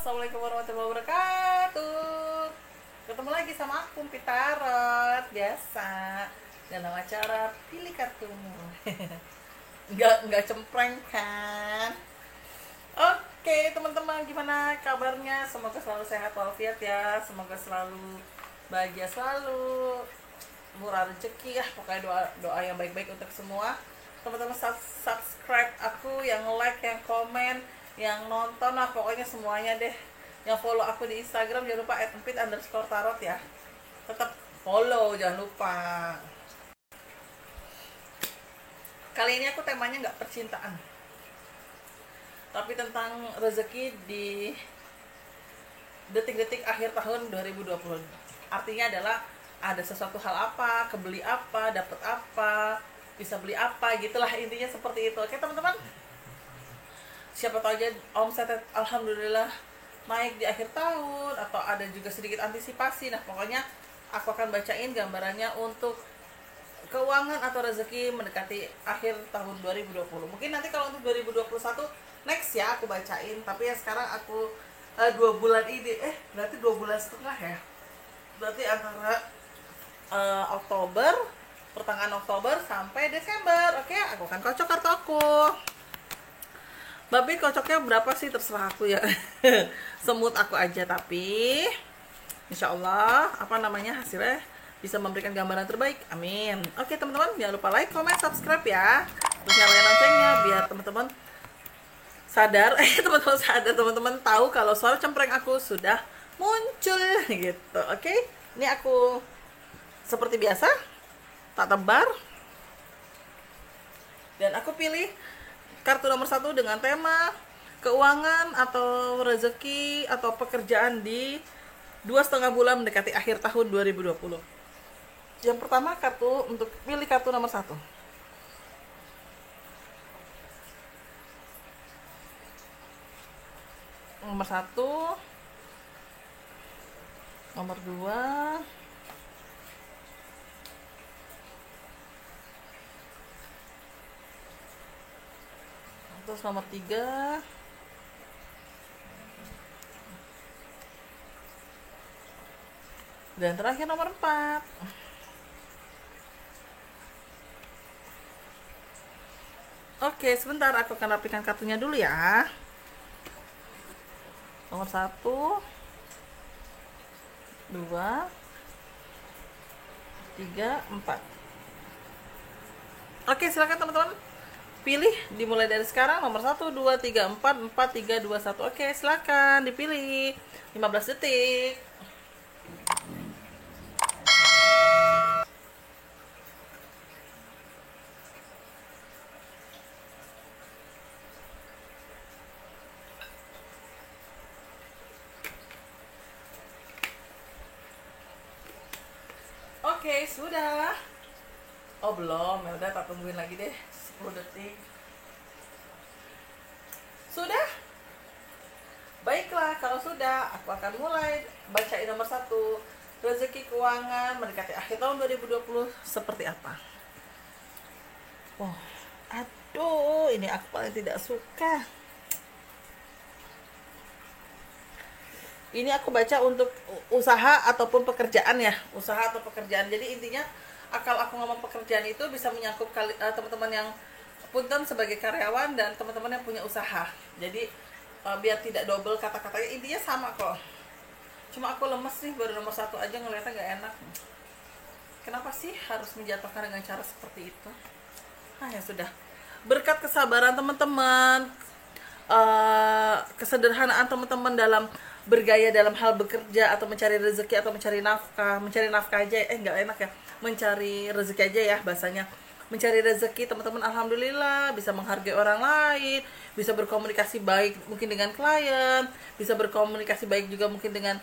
Assalamualaikum warahmatullahi wabarakatuh. Ketemu lagi sama aku, Pitarot. Biasa dalam acara Pilih Kartumu. Nggak cempreng kan? Oke teman-teman, gimana kabarnya? Semoga selalu sehat walafiat ya. Semoga selalu bahagia, selalu murah rezeki ya. Pokoknya doa yang baik-baik untuk semua. Teman-teman subscribe aku, yang like, yang komen, yang nonton lah, pokoknya semuanya deh. Yang follow aku di Instagram jangan lupa @empit_tarot ya. Tetap follow, jangan lupa. Kali ini aku temanya nggak percintaan, tapi tentang rezeki di detik-detik akhir tahun 2020. Artinya adalah ada sesuatu hal apa, kebeli apa, dapat apa, bisa beli apa, gitulah intinya seperti itu. Oke teman-teman, siapa tahu aja omset alhamdulillah naik di akhir tahun, atau ada juga sedikit antisipasi. Nah pokoknya aku akan bacain gambarannya untuk keuangan atau rezeki mendekati akhir tahun 2020. Mungkin nanti kalau untuk 2021 next ya aku bacain, tapi ya sekarang aku 2 bulan ini berarti 2 bulan setengah ya, berarti antara Oktober, pertengahan Oktober sampai Desember. Oke, aku akan kocok kartu aku. Babi kocoknya berapa sih terserah aku ya. Semut aku aja, tapi insya Allah hasilnya bisa memberikan gambaran terbaik. Amin. Oke teman-teman, jangan lupa like, comment, subscribe ya. Terus nyalain loncengnya biar teman-teman sadar, teman-teman sadar, teman-teman tahu kalau suara cempreng aku sudah muncul gitu. Oke, ini aku seperti biasa tak tebar, dan aku pilih kartu nomor 1 dengan tema keuangan atau rezeki atau pekerjaan di 2,5 bulan mendekati akhir tahun 2020. Yang pertama, kartu untuk pilih kartu nomor 1. Nomor 1, nomor 2, terus nomor 3, dan terakhir nomor 4. Oke, sebentar aku akan rapikan kartunya dulu ya. Nomor 1, 2, 3, 4. Oke, silakan teman-teman pilih, dimulai dari sekarang. Nomor 1, 2, 3, 4, 4, 3, 2, 1. Oke, silakan dipilih. 15 detik. Oke, sudah. Oh belum, ya udah tak tungguin lagi deh 10 detik. Sudah? Baiklah, kalau sudah, aku akan mulai bacain nomor 1. Rezeki keuangan mendekati akhir tahun 2020 seperti apa? Oh, aduh, ini aku paling tidak suka. Ini aku baca untuk usaha ataupun pekerjaan ya, usaha atau pekerjaan. Jadi intinya akal aku ngomong pekerjaan itu bisa menyangkut teman-teman yang punten sebagai karyawan dan teman-teman yang punya usaha. Jadi biar tidak double kata-katanya, intinya sama kok. Cuma aku lemes nih, baru nomor 1 aja ngeliatnya nggak enak. Kenapa sih harus menjatuhkan dengan cara seperti itu? Ya sudah. Berkat kesabaran teman-teman, kesederhanaan teman-teman dalam bergaya dalam hal bekerja atau mencari rezeki atau mencari nafkah aja, nggak enak ya, mencari rezeki aja ya bahasanya. Mencari rezeki teman-teman alhamdulillah bisa menghargai orang lain, bisa berkomunikasi baik mungkin dengan klien, bisa berkomunikasi baik juga mungkin dengan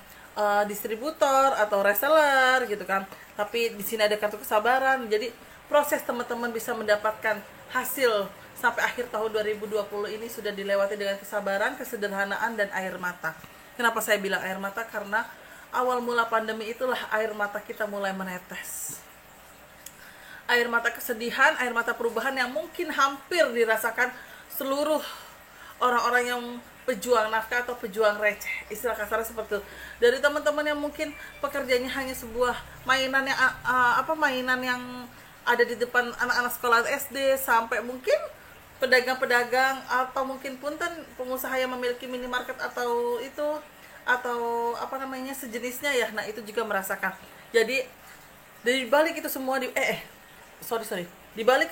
distributor atau reseller gitu kan. Tapi di sini ada kartu kesabaran, jadi proses teman-teman bisa mendapatkan hasil sampai akhir tahun 2020 ini sudah dilewati dengan kesabaran, kesederhanaan, dan air mata. Kenapa saya bilang air mata? Karena awal mula pandemi itulah air mata kita mulai menetes. Air mata kesedihan, air mata perubahan yang mungkin hampir dirasakan seluruh orang-orang yang pejuang nafkah atau pejuang receh, istilah kasarnya seperti itu. Dari teman-teman yang mungkin pekerjaannya hanya sebuah mainan yang mainan yang ada di depan anak-anak sekolah SD, sampai mungkin pedagang-pedagang atau mungkin punten pengusaha yang memiliki minimarket atau itu, atau sejenisnya ya. Nah itu juga merasakan. Jadi dari balik itu semua di balik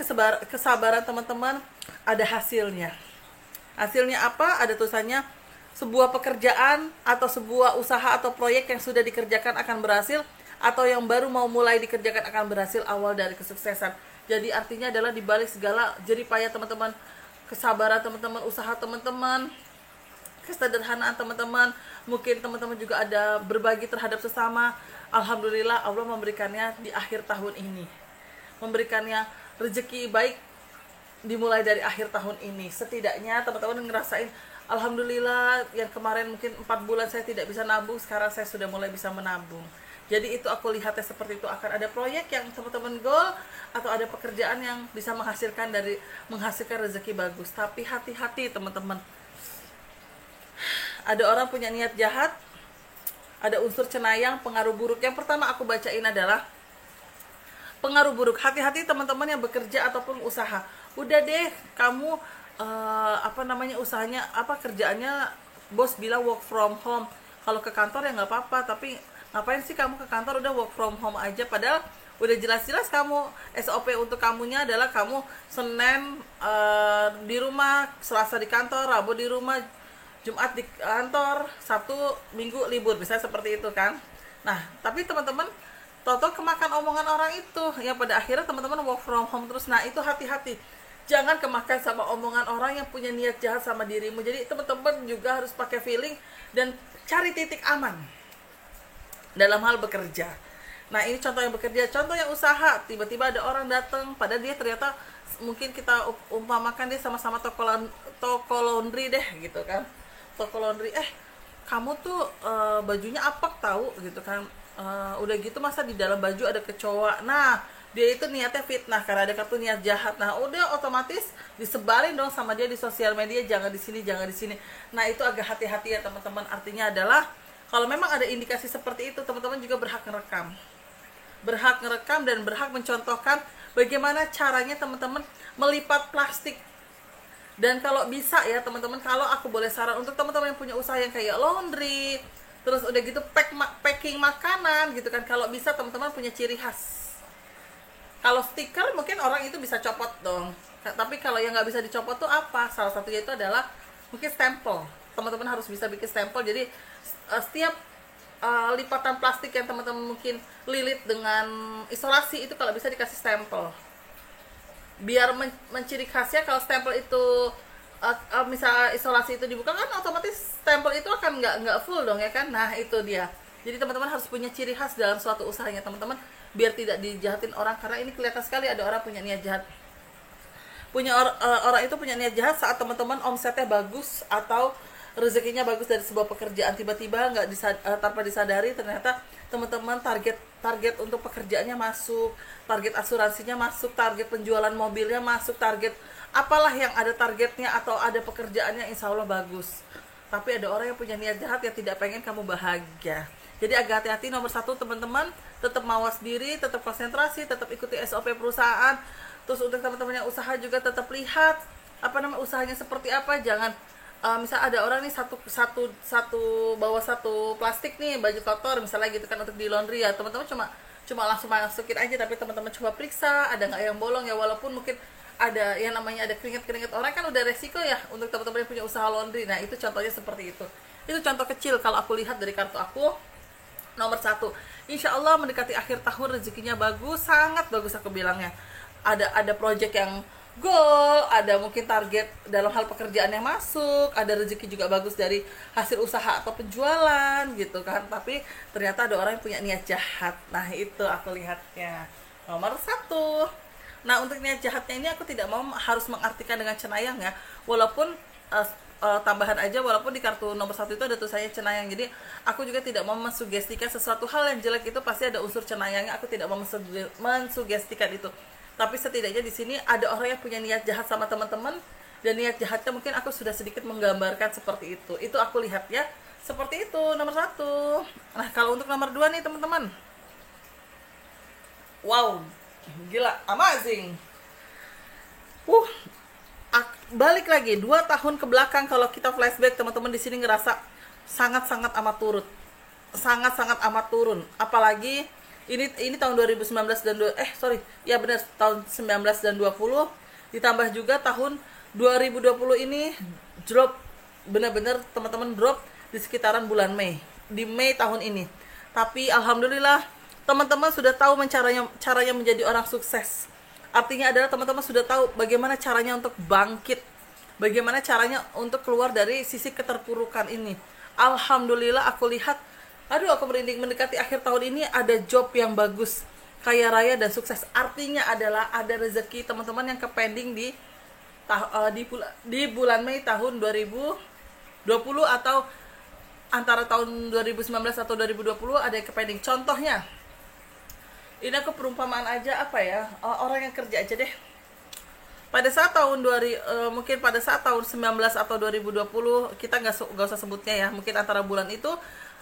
kesabaran teman-teman ada hasilnya. Hasilnya apa? Ada tulisannya, sebuah pekerjaan atau sebuah usaha atau proyek yang sudah dikerjakan akan berhasil, atau yang baru mau mulai dikerjakan akan berhasil, awal dari kesuksesan. Jadi artinya adalah dibalik segala jerih payah teman-teman, kesabaran teman-teman, usaha teman-teman, kesederhanaan teman-teman, mungkin teman-teman juga ada berbagi terhadap sesama. Alhamdulillah Allah memberikannya di akhir tahun ini, memberikannya rezeki baik dimulai dari akhir tahun ini. Setidaknya teman-teman ngerasain, alhamdulillah yang kemarin mungkin 4 bulan saya tidak bisa nabung, sekarang saya sudah mulai bisa menabung. Jadi itu aku lihatnya seperti itu. Akan ada proyek yang teman-teman goal, atau ada pekerjaan yang bisa menghasilkan rezeki bagus. Tapi hati-hati teman-teman, ada orang punya niat jahat, ada unsur cenayang, pengaruh buruk. Yang pertama aku bacain adalah pengaruh buruk. Hati-hati teman-teman yang bekerja ataupun usaha. Udah deh kamu usahanya kerjaannya bos bilang work from home. Kalau ke kantor ya nggak apa-apa, tapi ngapain sih kamu ke kantor, udah work from home aja. Padahal udah jelas-jelas kamu SOP untuk kamunya adalah kamu Senin di rumah, Selasa di kantor, Rabu di rumah, Jumat di kantor, Sabtu Minggu libur, bisa seperti itu kan. Nah tapi teman-teman toto kemakan omongan orang itu ya, pada akhirnya teman-teman work from home terus. Nah itu hati-hati, jangan kemakan sama omongan orang yang punya niat jahat sama dirimu. Jadi teman-teman juga harus pakai feeling dan cari titik aman dalam hal bekerja. Nah ini contoh yang bekerja. Contoh yang usaha, tiba-tiba ada orang datang, padahal dia ternyata mungkin kita umpamakan dia sama-sama toko laundry deh gitu kan, toko laundry. Kamu tuh bajunya apek tahu gitu kan. Udah gitu masa di dalam baju ada kecoa. Nah dia itu niatnya fitnah karena ada kartu niat jahat. Nah udah otomatis disebarin dong sama dia di sosial media, jangan di sini, jangan di sini. Nah itu agak hati-hati ya teman-teman. Artinya adalah kalau memang ada indikasi seperti itu, teman-teman juga berhak ngerekam dan berhak mencontohkan bagaimana caranya teman-teman melipat plastik. Dan kalau bisa ya teman-teman, kalau aku boleh saran untuk teman-teman yang punya usaha yang kayak laundry, terus udah gitu packing makanan gitu kan, kalau bisa teman-teman punya ciri khas. Kalau stiker mungkin orang itu bisa copot dong, tapi kalau yang nggak bisa dicopot tuh apa? Salah satunya itu adalah mungkin stempel. Teman-teman harus bisa bikin stempel. Jadi setiap lipatan plastik yang teman-teman mungkin lilit dengan isolasi itu kalau bisa dikasih stempel, biar menciri khasnya. Kalau stempel itu misalnya isolasi itu dibuka kan otomatis stempel itu akan nggak full dong ya kan. Nah itu dia. Jadi teman-teman harus punya ciri khas dalam suatu usahanya teman-teman, biar tidak dijahatin orang. Karena ini kelihatan sekali ada orang punya niat jahat. Orang itu punya niat jahat saat teman-teman omsetnya bagus atau rezekinya bagus dari sebuah pekerjaan, tiba-tiba tanpa disadari ternyata teman-teman target untuk pekerjaannya masuk, target asuransinya masuk, target penjualan mobilnya masuk, target apalah yang ada targetnya atau ada pekerjaannya insya Allah bagus. Tapi ada orang yang punya niat jahat yang tidak pengen kamu bahagia. Jadi agak hati-hati. Nomor 1 teman-teman, tetap mawas diri, tetap konsentrasi, tetap ikuti SOP perusahaan. Terus untuk teman-teman yang usaha juga tetap lihat usahanya seperti apa. Jangan misal ada orang nih bawa satu plastik nih baju kotor misalnya gitu kan untuk di laundry ya, teman-teman cuma langsung masukin aja, tapi teman-teman coba periksa ada nggak yang bolong ya, walaupun mungkin ada yang namanya ada keringet orang kan udah resiko ya untuk teman-teman yang punya usaha laundry. Nah itu contohnya seperti itu contoh kecil kalau aku lihat dari kartu aku. Nomor 1, insya Allah mendekati akhir tahun rezekinya bagus, sangat bagus aku bilangnya. Ada project yang goal, ada mungkin target dalam hal pekerjaan yang masuk, ada rezeki juga bagus dari hasil usaha atau penjualan gitu kan. Tapi ternyata ada orang yang punya niat jahat. Nah itu aku lihatnya nomor 1. Nah untuk niat jahatnya ini aku tidak mau harus mengartikan dengan cenayang ya, walaupun tambahan aja, walaupun di kartu nomor 1 itu ada tulisannya cenayang. Jadi aku juga tidak mau mensugestikan sesuatu hal yang jelek itu pasti ada unsur cenayangnya. Aku tidak mau mensugestikan itu. Tapi setidaknya di sini ada orang yang punya niat jahat sama teman-teman, dan niat jahatnya mungkin aku sudah sedikit menggambarkan seperti itu aku lihat ya, seperti itu nomor 1. Nah kalau untuk nomor 2 nih teman-teman, wow, gila, amazing. Balik lagi 2 tahun ke belakang, kalau kita flashback teman-teman di sini ngerasa sangat-sangat amat amat turun. Apalagi ini tahun 2019 dan benar, tahun 19 dan 20, ditambah juga tahun 2020 ini drop, benar-benar teman-teman drop di sekitaran bulan Mei, di Mei tahun ini. Tapi alhamdulillah teman-teman sudah tahu caranya menjadi orang sukses. Artinya adalah teman-teman sudah tahu bagaimana caranya untuk bangkit, bagaimana caranya untuk keluar dari sisi keterpurukan ini. Alhamdulillah aku lihat, aku merinding, mendekati akhir tahun ini ada job yang bagus, kaya raya dan sukses. Artinya adalah ada rezeki teman-teman yang kepending di bulan Mei tahun 2020 atau antara tahun 2019 atau 2020 ada yang kepending. Contohnya, ini aku perumpamaan aja orang yang kerja aja deh. Pada saat mungkin pada saat tahun 19 atau 2020, kita nggak usah sebutnya ya, mungkin antara bulan itu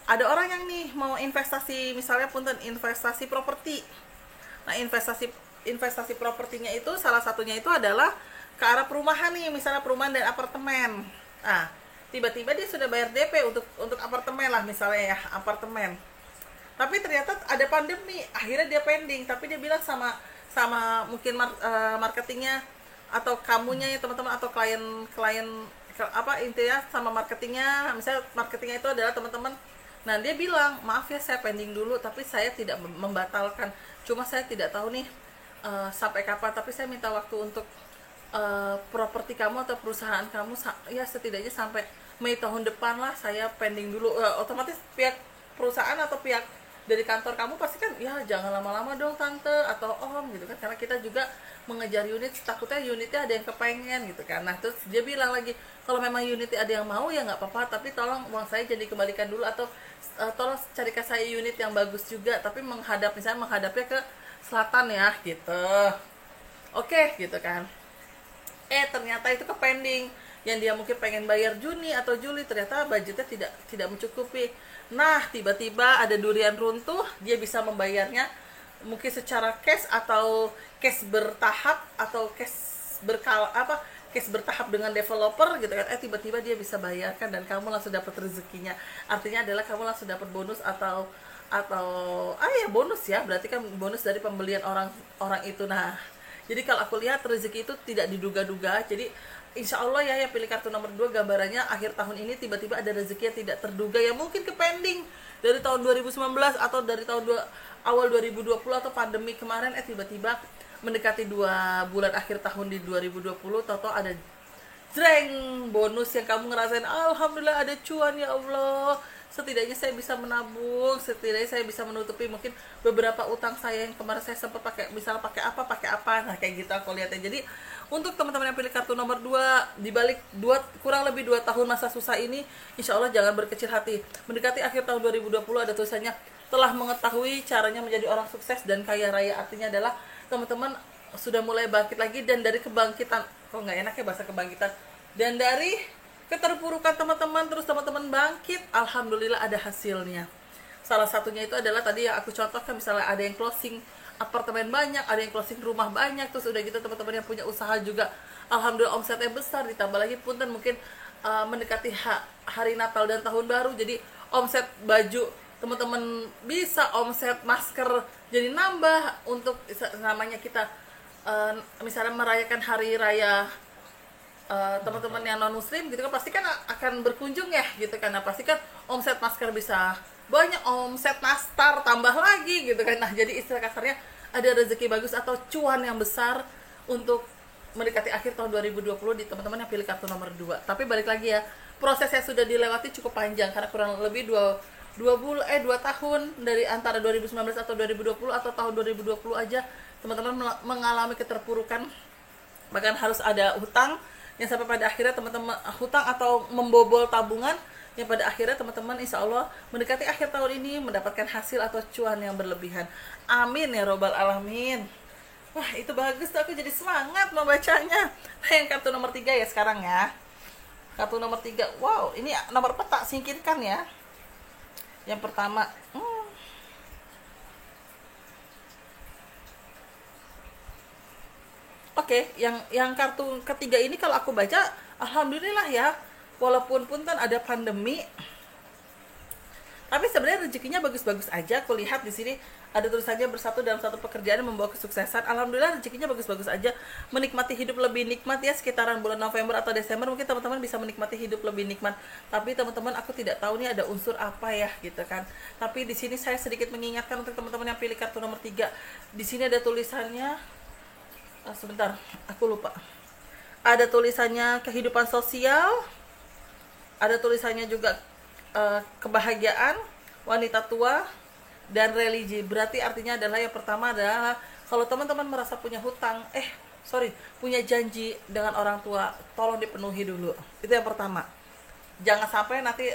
ada orang yang nih mau investasi, misalnya investasi properti. Nah investasi propertinya itu salah satunya itu adalah ke arah perumahan nih, misalnya perumahan dan apartemen. Nah tiba-tiba dia sudah bayar DP untuk apartemen lah, misalnya ya apartemen. Tapi ternyata ada pandemi, akhirnya dia pending. Tapi dia bilang sama mungkin marketingnya atau kamunya ya teman-teman, atau klien intinya sama marketingnya. Misalnya marketingnya itu adalah teman-teman. Nah dia bilang, maaf ya saya pending dulu, tapi saya tidak membatalkan. Cuma saya tidak tahu nih sampai kapan. Tapi saya minta waktu untuk properti kamu atau perusahaan kamu ya setidaknya sampai Mei tahun depan lah, saya pending dulu. Otomatis pihak perusahaan atau pihak dari kantor kamu pasti kan, ya jangan lama-lama dong tante atau om gitu kan, karena kita juga mengejar unit, takutnya unitnya ada yang kepengen gitu kan. Nah terus dia bilang lagi, kalau memang unitnya ada yang mau ya nggak apa-apa, tapi tolong uang saya jadi kembalikan dulu, atau tolong carikan saya unit yang bagus juga, tapi menghadapnya ke selatan ya gitu. Oke gitu kan. Ternyata itu ke pending, yang dia mungkin pengen bayar Juni atau Juli, ternyata budgetnya tidak mencukupi. Nah tiba-tiba ada durian runtuh, dia bisa membayarnya mungkin secara cash atau cash bertahap atau cash bertahap dengan developer gitu kan. Tiba-tiba dia bisa bayarkan dan kamu langsung dapat rezekinya. Artinya adalah kamu langsung dapat bonus atau bonus ya, berarti kan bonus dari pembelian orang itu. Nah jadi kalau aku lihat rezeki itu tidak diduga-duga. Jadi insya Allah ya, yang pilih kartu nomor 2 gambarannya akhir tahun ini tiba-tiba ada rezeki yang tidak terduga, yang mungkin ke pending dari tahun 2019 atau dari awal 2020 atau pandemi kemarin. Tiba-tiba mendekati 2 bulan akhir tahun di 2020, toto ada jreng bonus yang kamu ngerasain, alhamdulillah ada cuan ya Allah, setidaknya saya bisa menabung, setidaknya saya bisa menutupi mungkin beberapa utang saya yang kemarin saya sempat pakai apa. Nah kayak gitu aku lihatnya. Jadi untuk teman-teman yang pilih kartu nomor 2, dibalik kurang lebih 2 tahun masa susah ini, insya Allah jangan berkecil hati. Mendekati akhir tahun 2020 ada tulisannya, telah mengetahui caranya menjadi orang sukses dan kaya raya. Artinya adalah teman-teman sudah mulai bangkit lagi, dan dari kebangkitan, kok nggak enak ya bahasa kebangkitan, dan dari keterpurukan teman-teman terus teman-teman bangkit, alhamdulillah ada hasilnya. Salah satunya itu adalah tadi yang aku contohkan, misalnya ada yang closing apartemen banyak, ada yang closing rumah banyak, terus udah gitu teman-teman yang punya usaha juga alhamdulillah omsetnya besar, ditambah lagi punten mungkin mendekati hari Natal dan tahun baru, jadi omset baju teman-teman bisa, omset masker jadi nambah. Untuk namanya kita misalnya merayakan hari raya teman-teman yang non muslim gitu kan, pasti kan akan berkunjung ya gitu kan. Nah pasti kan omset masker bisa banyak, omset nastar tambah lagi gitu kan. Nah jadi istilah kasarnya ada rezeki bagus atau cuan yang besar untuk mendekati akhir tahun 2020 di teman-teman yang pilih kartu nomor 2. Tapi balik lagi ya, prosesnya sudah dilewati cukup panjang, karena kurang lebih 2 tahun dari antara 2019 atau 2020 atau tahun 2020 aja teman-teman mengalami keterpurukan, bahkan harus ada hutang yang sampai pada akhirnya teman-teman hutang atau membobol tabungan, yang pada akhirnya teman-teman insya Allah mendekati akhir tahun ini mendapatkan hasil atau cuan yang berlebihan. Amin ya robbal alamin. Wah itu bagus tuh, aku jadi semangat membacanya. Yang kartu nomor 3 ya sekarang ya. Kartu nomor 3, wow ini nomor peta singkirkan ya. Yang pertama, oke, yang kartu ketiga ini kalau aku baca, alhamdulillah ya, walaupun punten ada pandemi, tapi sebenarnya rezekinya bagus-bagus aja. Aku lihat di sini ada tulisannya bersatu dalam satu pekerjaan yang membawa kesuksesan. Alhamdulillah rezekinya bagus-bagus aja. Menikmati hidup lebih nikmat ya, sekitaran bulan November atau Desember mungkin teman-teman bisa menikmati hidup lebih nikmat. Tapi teman-teman aku tidak tahu nih ada unsur apa ya gitu kan. Tapi di sini saya sedikit mengingatkan untuk teman-teman yang pilih kartu nomor 3. Di sini ada tulisannya, sebentar, aku lupa. Ada tulisannya kehidupan sosial, ada tulisannya juga kebahagiaan, wanita tua, dan religi. Berarti artinya adalah yang pertama adalah kalau teman-teman merasa punya hutang, punya janji dengan orang tua, tolong dipenuhi dulu. Itu yang pertama. Jangan sampai nanti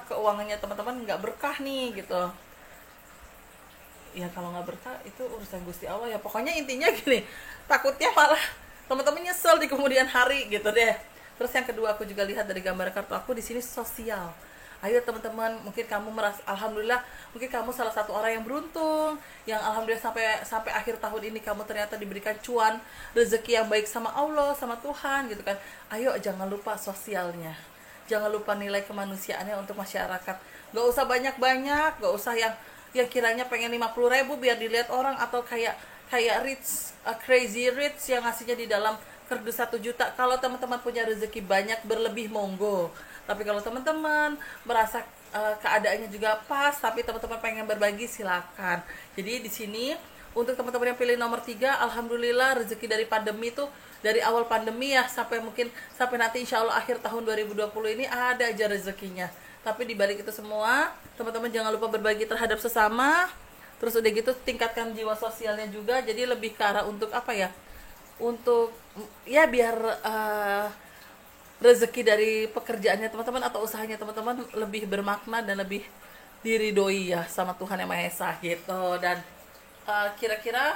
keuangannya teman-teman nggak berkah nih gitu. Ya kalau nggak berkah itu urusan Gusti Allah ya. Pokoknya intinya gini, takutnya malah teman-teman nyesel di kemudian hari gitu deh. Terus yang kedua aku juga lihat dari gambar kartu aku di sini sosial. Ayo teman-teman, mungkin kamu merasa alhamdulillah, mungkin kamu salah satu orang yang beruntung, yang alhamdulillah sampai akhir tahun ini kamu ternyata diberikan cuan, rezeki yang baik sama Allah, sama Tuhan gitu kan. Ayo jangan lupa sosialnya. Jangan lupa nilai kemanusiaannya untuk masyarakat. Gak usah banyak-banyak, gak usah yang kiranya pengen 50.000 biar dilihat orang, atau kayak rich, crazy rich yang ngasihnya di dalam kerdus 1 juta. Kalau teman-teman punya rezeki banyak berlebih monggo. Tapi kalau teman-teman merasa keadaannya juga pas, tapi teman-teman pengen berbagi, silakan. Jadi di sini untuk teman-teman yang pilih nomor 3, alhamdulillah rezeki dari pandemi itu, dari awal pandemi ya sampai nanti insya Allah akhir tahun 2020 ini ada aja rezekinya. Tapi dibalik itu semua, teman-teman jangan lupa berbagi terhadap sesama. Terus udah gitu tingkatkan jiwa sosialnya juga. Jadi lebih ke arah untuk apa ya? Untuk ya biar rezeki dari pekerjaannya teman-teman atau usahanya teman-teman lebih bermakna dan lebih diridoi ya sama Tuhan Yang Maha Esa gitu. Dan kira-kira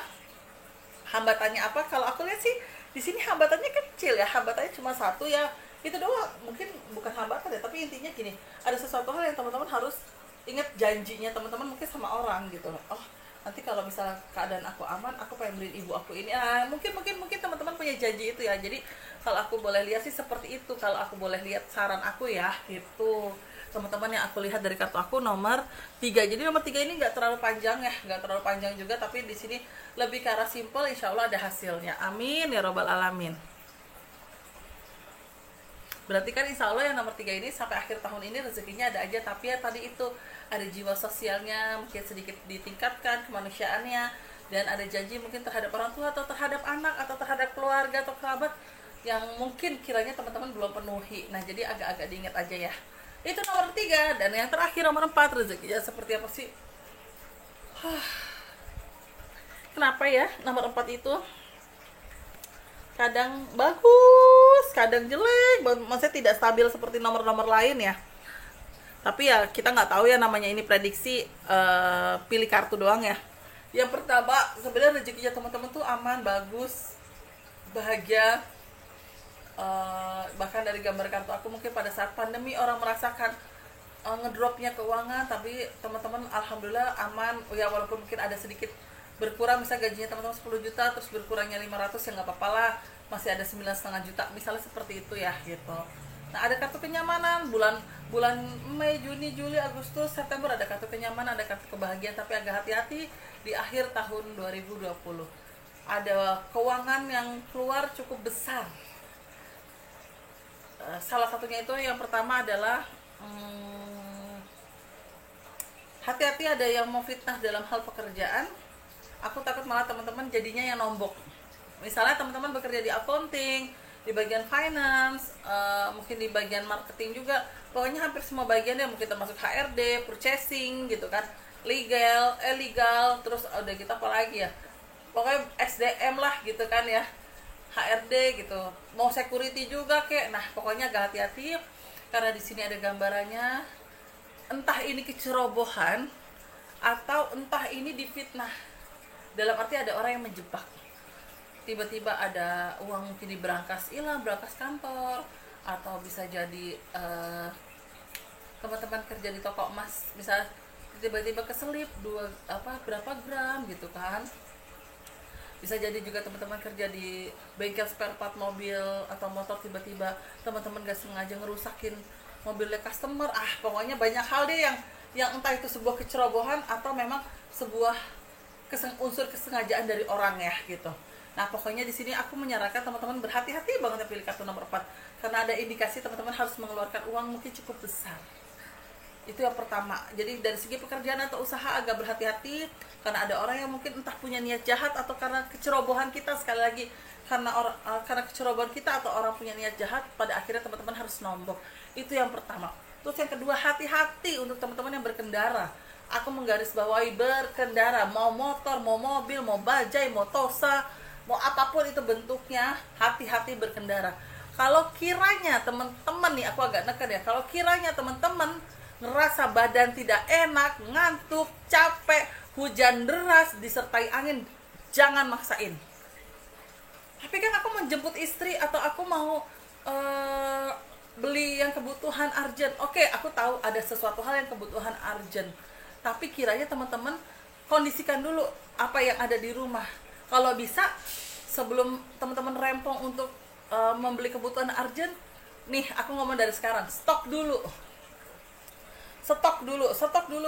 hambatannya apa? Kalau aku lihat sih di sini hambatannya kecil ya, hambatannya cuma satu ya, itu doang. Mungkin bukan hambatan ya, tapi intinya gini, ada sesuatu hal yang teman-teman harus ingat janjinya teman-teman mungkin sama orang gitu. Oh nanti kalau misalnya keadaan aku aman, aku pengen beliin ibu aku ini. Mungkin teman-teman punya janji itu ya. Jadi kalau aku boleh lihat sih seperti itu. Kalau aku boleh lihat saran aku ya, itu teman-teman yang aku lihat dari kartu aku nomor 3. Jadi nomor 3 ini nggak terlalu panjang ya, nggak terlalu panjang juga, tapi di sini lebih ke arah simple. Insya Allah ada hasilnya. Amin ya robbal alamin. Berarti kan insya Allah yang nomor 3 ini sampai akhir tahun ini rezekinya ada aja. Tapi ya tadi itu ada jiwa sosialnya mungkin sedikit ditingkatkan, kemanusiaannya, dan ada janji mungkin terhadap orang tua atau terhadap anak atau terhadap keluarga atau kerabat yang mungkin kiranya teman-teman belum penuhi. Nah jadi agak-agak diingat aja ya. Itu nomor 3. Dan yang terakhir nomor 4, rezekinya seperti apa sih? Kenapa ya nomor 4 itu kadang bagus, kadang jelek, maksudnya tidak stabil seperti nomor-nomor lain ya. Tapi ya kita nggak tahu ya, namanya ini prediksi, pilih kartu doang ya. Yang pertama sebenarnya rezekinya teman-teman tuh aman, bagus, bahagia. Bahkan dari gambar kartu aku mungkin pada saat pandemi orang merasakan ngedropnya keuangan, tapi teman-teman alhamdulillah aman ya, walaupun mungkin ada sedikit berkurang, misalnya gajinya teman-teman 10 juta terus berkurangnya 500 ya nggak apa-apa lah, masih ada 9,5 juta misalnya seperti itu ya gitu. Nah ada kartu kenyamanan bulan Mei, Juni, Juli, Agustus, September, ada kartu kenyamanan, ada kartu kebahagiaan, tapi agak hati-hati di akhir tahun 2020. Ada keuangan yang keluar cukup besar. Salah satunya itu yang pertama adalah hati-hati ada yang mau fitnah dalam hal pekerjaan. Aku takut malah teman-teman jadinya yang nombok. Misalnya teman-teman bekerja di accounting, di bagian finance, mungkin di bagian marketing juga, pokoknya hampir semua bagian ya, mungkin termasuk HRD, purchasing gitu kan, legal, terus udah gitu apa lagi ya, pokoknya SDM lah gitu kan ya, HRD gitu, mau security juga kek. Nah pokoknya agak hati-hati karena di sini ada gambarannya, entah ini kecerobohan atau entah ini difitnah, dalam arti ada orang yang menjebak. tiba-tiba ada uang mungkin di berangkas hilang, berangkas kantor, atau bisa jadi teman-teman kerja di toko emas bisa tiba-tiba keselip berapa gram gitu kan. Bisa jadi juga teman-teman kerja di bengkel spare part mobil atau motor, tiba-tiba teman-teman gak sengaja ngerusakin mobilnya customer. Pokoknya banyak hal deh yang entah itu sebuah kecerobohan atau memang sebuah unsur kesengajaan dari orang ya gitu. Nah pokoknya di sini aku menyarankan teman-teman berhati-hati banget pilih kartu nomor 4, karena ada indikasi teman-teman harus mengeluarkan uang mungkin cukup besar. Itu yang pertama. Jadi dari segi pekerjaan atau usaha agak berhati-hati, karena ada orang yang mungkin entah punya niat jahat atau karena kecerobohan kita, sekali lagi karena kecerobohan kita atau orang punya niat jahat, pada akhirnya teman-teman harus nombok. Itu yang pertama. Terus yang kedua, hati-hati untuk teman-teman yang berkendara. Aku menggarisbawahi berkendara, mau motor, mau mobil, mau bajai, mau tosa, mau apapun itu bentuknya, hati-hati berkendara. Kalau kiranya teman-teman nih, aku agak neken ya, kalau kiranya teman-teman ngerasa badan tidak enak, ngantuk, capek, hujan deras, disertai angin, jangan maksain. Tapi kan aku menjemput istri atau aku mau beli yang kebutuhan urgent. Oke, aku tahu ada sesuatu hal yang kebutuhan urgent. Tapi kiranya teman-teman kondisikan dulu apa yang ada di rumah. Kalau bisa sebelum teman-teman rempong untuk membeli kebutuhan urgent, nih aku ngomong dari sekarang, stok dulu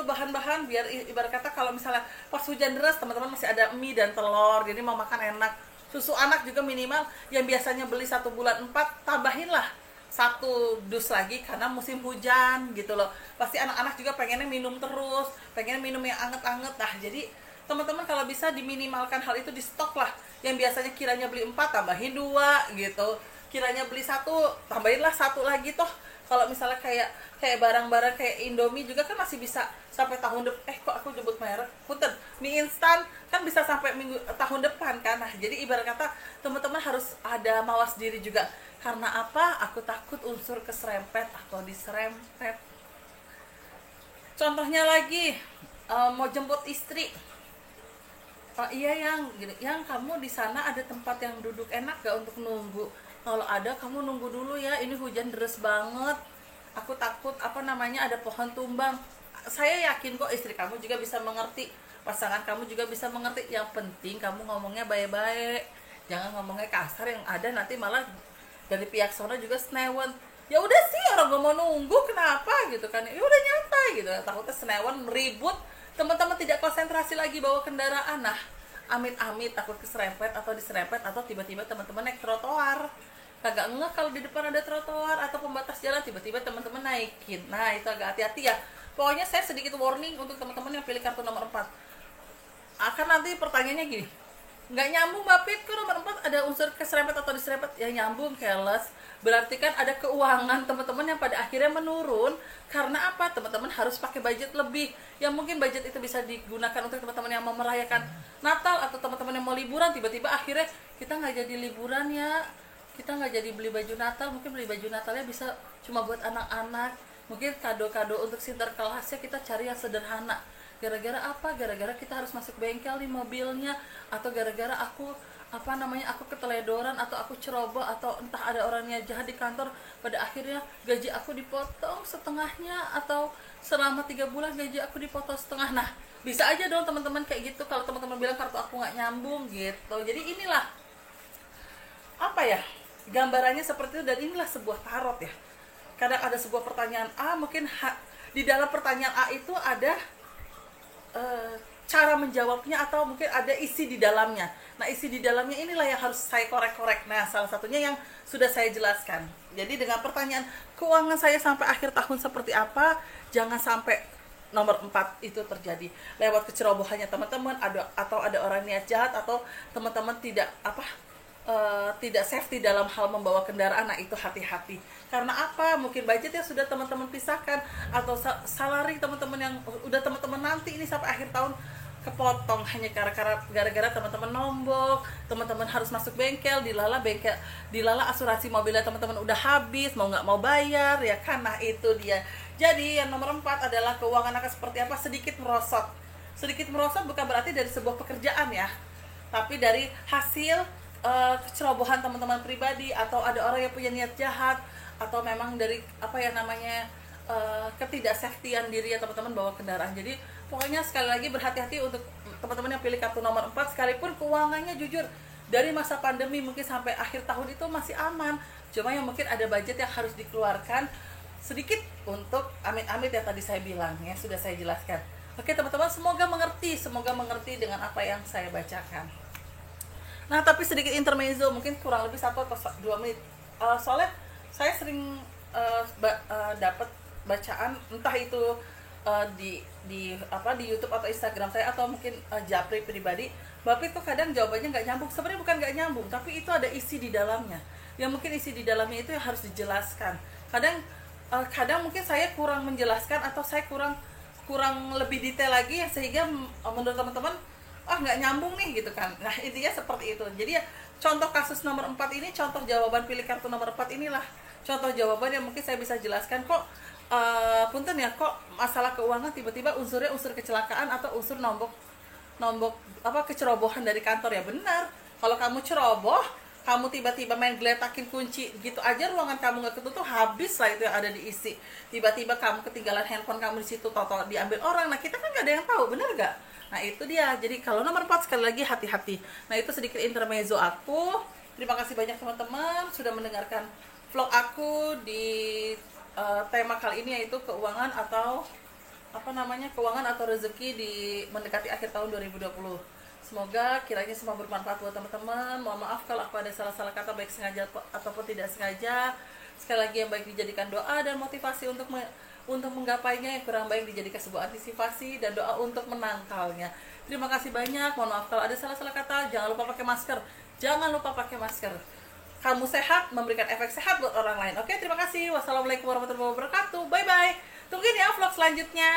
bahan-bahan, biar ibarat kata kalau misalnya pas hujan deras teman-teman masih ada mie dan telur, jadi mau makan enak. Susu anak juga minimal yang biasanya beli 1 bulan 4, tambahinlah 1 dus lagi karena musim hujan gitu loh. Pasti anak-anak juga pengennya minum terus, pengennya minum yang anget-anget. Nah jadi teman-teman kalau bisa diminimalkan hal itu, di stok lah. Yang biasanya kiranya beli 4, tambahin 2 gitu. Kiranya beli 1, tambahinlah 1 lagi toh. Kalau misalnya kayak barang-barang kayak Indomie juga kan masih bisa sampai tahun depan. Kok aku nyebut merek? Punten. Mie instan kan bisa sampai tahun depan kan. Nah, jadi ibarat kata teman-teman harus ada mawas diri juga. Karena apa? Aku takut unsur keserempet atau diserempet. Contohnya lagi, mau jemput istri. Iya yang kamu di sana ada tempat yang duduk enak gak untuk nunggu? Kalau ada kamu nunggu dulu ya, ini hujan deras banget. Aku takut ada pohon tumbang. Saya yakin kok istri kamu juga bisa mengerti, pasangan kamu juga bisa mengerti. Yang penting kamu ngomongnya baik-baik, jangan ngomongnya kasar, yang ada nanti malah dari pihak sana juga senewan. Ya udah sih, orang gak mau nunggu kenapa gitu kan? Ya udah nyantai gitu. Takutnya senewan, ribut, teman-teman tidak konsentrasi lagi bawa kendaraan. Nah, amit-amit takut keserempet atau diserempet, atau tiba-tiba teman-teman naik trotoar. Kagak ngeh kalau di depan ada trotoar atau pembatas jalan, tiba-tiba teman-teman naikin. Nah, itu agak hati-hati ya. Pokoknya saya sedikit warning untuk teman-teman yang pilih kartu nomor 4. Akan nanti pertanyaannya gini, nggak nyambung Mbak Pit, ke nomor 4 ada unsur keserempet atau diserempet. Ya nyambung, keles. Berarti kan ada keuangan teman-teman yang pada akhirnya menurun. Karena apa? Teman-teman harus pakai budget lebih. Yang mungkin budget itu bisa digunakan untuk teman-teman yang mau merayakan Natal, atau teman-teman yang mau liburan, tiba-tiba akhirnya kita nggak jadi liburan ya, kita nggak jadi beli baju Natal. Mungkin beli baju Natalnya bisa cuma buat anak-anak, mungkin kado-kado untuk sinterklasnya kita cari yang sederhana. Gara-gara apa? Gara-gara kita harus masuk bengkel di mobilnya, atau gara-gara aku keteledoran, atau aku ceroboh, atau entah ada orangnya jahat di kantor, pada akhirnya gaji aku dipotong setengahnya, atau selama 3 bulan gaji aku dipotong setengah. Nah, bisa aja dong teman-teman kayak gitu kalau teman-teman bilang kartu aku nggak nyambung gitu. Jadi inilah gambarannya seperti itu, dan inilah sebuah tarot ya. Kadang ada sebuah pertanyaan A, mungkin di dalam pertanyaan A itu ada cara menjawabnya, atau mungkin ada isi di dalamnya. Nah, isi di dalamnya inilah yang harus saya korek-korek. Nah, salah satunya yang sudah saya jelaskan. Jadi dengan pertanyaan keuangan saya sampai akhir tahun seperti apa, jangan sampai nomor 4 itu terjadi lewat kecerobohannya teman-teman, atau ada orang niat jahat, atau teman-teman tidak safety dalam hal membawa kendaraan. Nah, itu hati-hati. Karena apa? Mungkin budget yang sudah teman-teman pisahkan, atau salary teman-teman yang udah teman-teman nanti ini sampai akhir tahun kepotong hanya gara-gara teman-teman nombok, teman-teman harus masuk bengkel, dilala asuransi mobilnya teman-teman udah habis, mau nggak mau bayar ya kan. Nah, itu dia. Jadi yang nomor 4 adalah keuangan akan seperti apa? Sedikit merosot bukan berarti dari sebuah pekerjaan ya, tapi dari hasil kecerobohan teman-teman pribadi, atau ada orang yang punya niat jahat, atau memang dari apa ya namanya, ketidaksafetyan diri ya teman-teman bawa kendaraan. Jadi pokoknya sekali lagi berhati-hati untuk teman-teman yang pilih kartu nomor 4, sekalipun keuangannya jujur dari masa pandemi mungkin sampai akhir tahun itu masih aman, cuma yang mungkin ada budget yang harus dikeluarkan sedikit untuk amit-amit yang tadi saya bilang ya, sudah saya jelaskan. Oke teman-teman, semoga mengerti dengan apa yang saya bacakan. Nah tapi sedikit intermezzo, mungkin kurang lebih 1 atau 2 menit. Soalnya saya sering dapat bacaan, entah itu di YouTube atau Instagram saya, atau mungkin japri pribadi, Bapak itu kadang jawabannya nggak nyambung. Sebenarnya bukan nggak nyambung, tapi itu ada isi di dalamnya. Yang mungkin isi di dalamnya itu yang harus dijelaskan. Kadang mungkin saya kurang menjelaskan, atau saya kurang lebih detail lagi, sehingga menurut teman-teman nggak nyambung nih gitu kan. Nah intinya seperti itu. Jadi ya, contoh kasus nomor 4 ini, contoh jawaban pilih kartu nomor 4 inilah contoh jawaban yang mungkin saya bisa jelaskan kok. Punten ya, kok masalah keuangan tiba-tiba unsurnya unsur kecelakaan atau unsur nombok kecerobohan dari kantor. Ya benar, kalau kamu ceroboh, kamu tiba-tiba main geletakin kunci gitu aja, ruangan kamu nggak ketutup, habis lah itu yang ada diisi. Tiba-tiba kamu ketinggalan handphone kamu di situ, toto diambil orang. Nah kita kan nggak ada yang tahu, benar nggak? Nah itu dia. Jadi kalau nomor 4 sekali lagi hati-hati. Nah itu sedikit intermezzo aku. Terima kasih banyak teman-teman sudah mendengarkan vlog aku di tema kali ini, yaitu keuangan atau keuangan atau rezeki di mendekati akhir tahun 2020. Semoga kiranya semua bermanfaat buat teman-teman. Mohon maaf kalau aku ada salah-salah kata, baik sengaja ataupun tidak sengaja. Sekali lagi, yang baik dijadikan doa dan motivasi untuk menggapainya, yang kurang baik dijadikan sebuah antisipasi dan doa untuk menangkalnya. Terima kasih banyak. Mohon maaf kalau ada salah-salah kata. Jangan lupa pakai masker. Kamu sehat, memberikan efek sehat buat orang lain. Oke, terima kasih. Wassalamualaikum warahmatullahi wabarakatuh. Bye-bye. Tungguin ya vlog selanjutnya.